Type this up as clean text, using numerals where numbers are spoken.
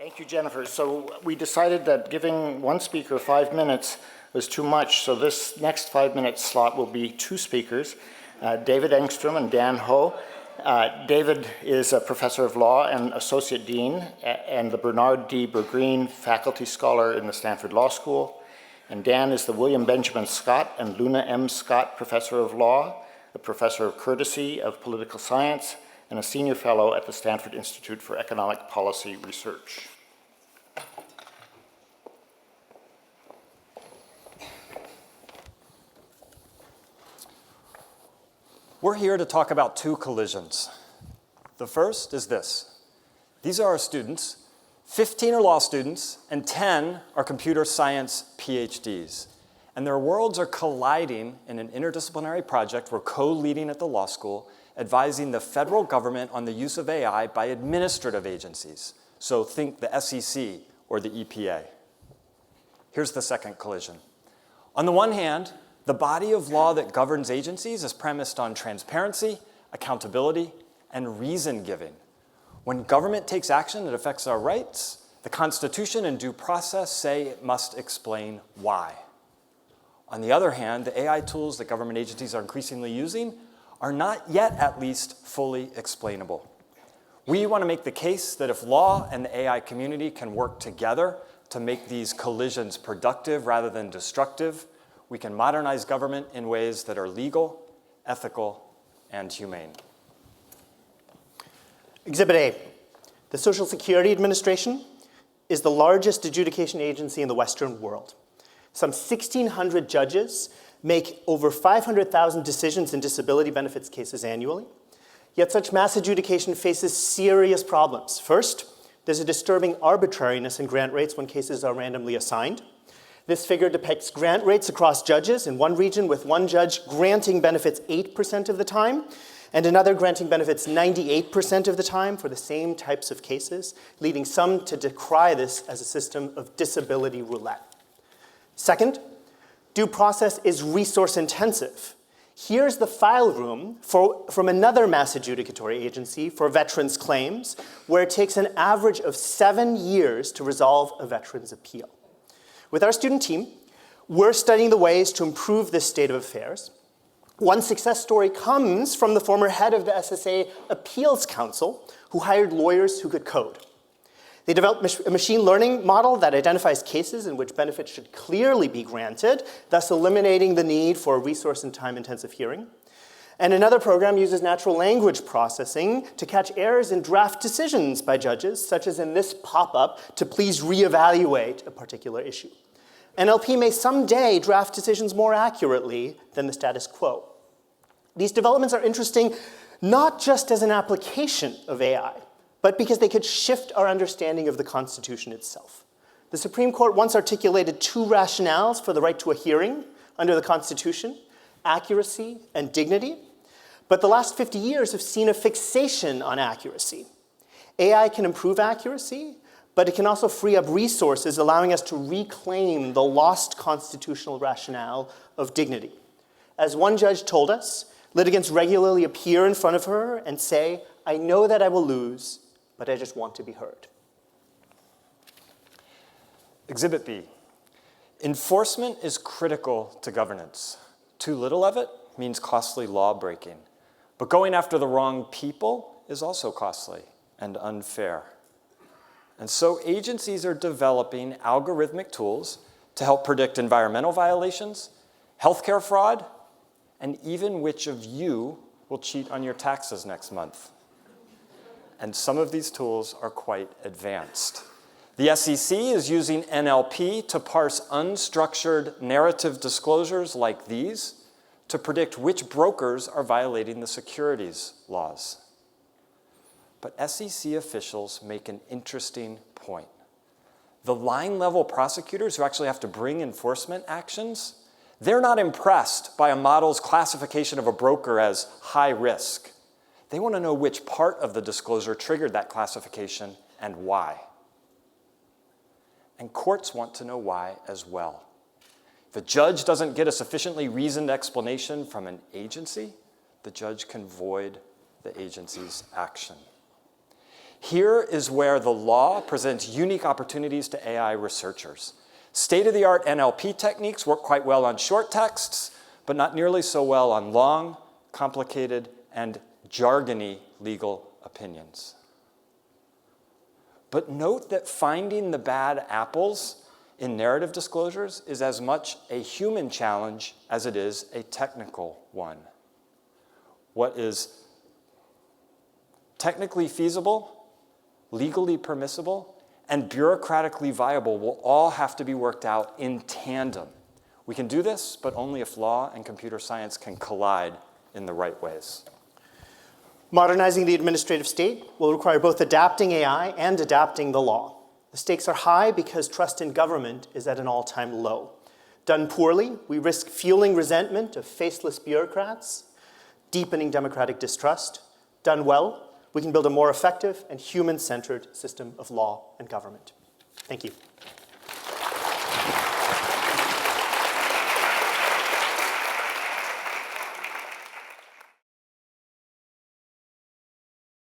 Thank you, Jennifer. So we decided that giving one speaker 5 minutes was too much, so this next 5-minute slot will be two speakers, David Engstrom and Dan Ho. David is a professor of law and associate dean and the Bernard D. Bergreen Faculty Scholar in the Stanford Law School. And Dan is the William Benjamin Scott and Luna M. Scott Professor of Law, a professor of courtesy of political science, and a senior fellow at the Stanford Institute for Economic Policy Research. We're here to talk about two collisions. The first is this. These are our students. 15 are law students, and 10 are computer science PhDs. And their worlds are colliding in an interdisciplinary project we're co-leading at the law school, advising the federal government on the use of AI by administrative agencies. So think the SEC or the EPA. Here's the second collision. On the one hand, the body of law that governs agencies is premised on transparency, accountability, and reason-giving. When government takes action that affects our rights, the Constitution and due process say it must explain why. On the other hand, the AI tools that government agencies are increasingly using are not yet, at least, fully explainable. We want to make the case that if law and the AI community can work together to make these collisions productive rather than destructive, we can modernize government in ways that are legal, ethical, and humane. Exhibit A. The Social Security Administration is the largest adjudication agency in the Western world. Some 1,600 judges make over 500,000 decisions in disability benefits cases annually. Yet such mass adjudication faces serious problems. First, there's a disturbing arbitrariness in grant rates when cases are randomly assigned. This figure depicts grant rates across judges in one region, with one judge granting benefits 8% of the time, and another granting benefits 98% of the time for the same types of cases, leading some to decry this as a system of disability roulette. Second, due process is resource intensive. Here's the file room from another mass adjudicatory agency for veterans' claims, where it takes an average of 7 years to resolve a veteran's appeal. With our student team, we're studying the ways to improve this state of affairs. One success story comes from the former head of the SSA Appeals Council, who hired lawyers who could code. They developed a machine learning model that identifies cases in which benefits should clearly be granted, thus eliminating the need for a resource and time-intensive hearing. And another program uses natural language processing to catch errors in draft decisions by judges, such as in this pop-up, to please reevaluate a particular issue. NLP may someday draft decisions more accurately than the status quo. These developments are interesting not just as an application of AI, but because they could shift our understanding of the Constitution itself. The Supreme Court once articulated two rationales for the right to a hearing under the Constitution: accuracy and dignity. But the last 50 years have seen a fixation on accuracy. AI can improve accuracy, but it can also free up resources, allowing us to reclaim the lost constitutional rationale of dignity. As one judge told us, litigants regularly appear in front of her and say, "I know that I will lose, but I just want to be heard." Exhibit B. Enforcement is critical to governance. Too little of it means costly law breaking. But going after the wrong people is also costly and unfair. And so agencies are developing algorithmic tools to help predict environmental violations, healthcare fraud, and even which of you will cheat on your taxes next month. And some of these tools are quite advanced. The SEC is using NLP to parse unstructured narrative disclosures like these to predict which brokers are violating the securities laws. But SEC officials make an interesting point. The line-level prosecutors who actually have to bring enforcement actions, they're not impressed by a model's classification of a broker as high risk. They want to know which part of the disclosure triggered that classification and why. And courts want to know why as well. If a judge doesn't get a sufficiently reasoned explanation from an agency, the judge can void the agency's action. Here is where the law presents unique opportunities to AI researchers. State-of-the-art NLP techniques work quite well on short texts, but not nearly so well on long, complicated, and jargony legal opinions. But note that finding the bad apples in narrative disclosures is as much a human challenge as it is a technical one. What is technically feasible, legally permissible, and bureaucratically viable will all have to be worked out in tandem. We can do this, but only if law and computer science can collide in the right ways. Modernizing the administrative state will require both adapting AI and adapting the law. The stakes are high because trust in government is at an all-time low. Done poorly, we risk fueling resentment of faceless bureaucrats, deepening democratic distrust. Done well, we can build a more effective and human-centered system of law and government. Thank you.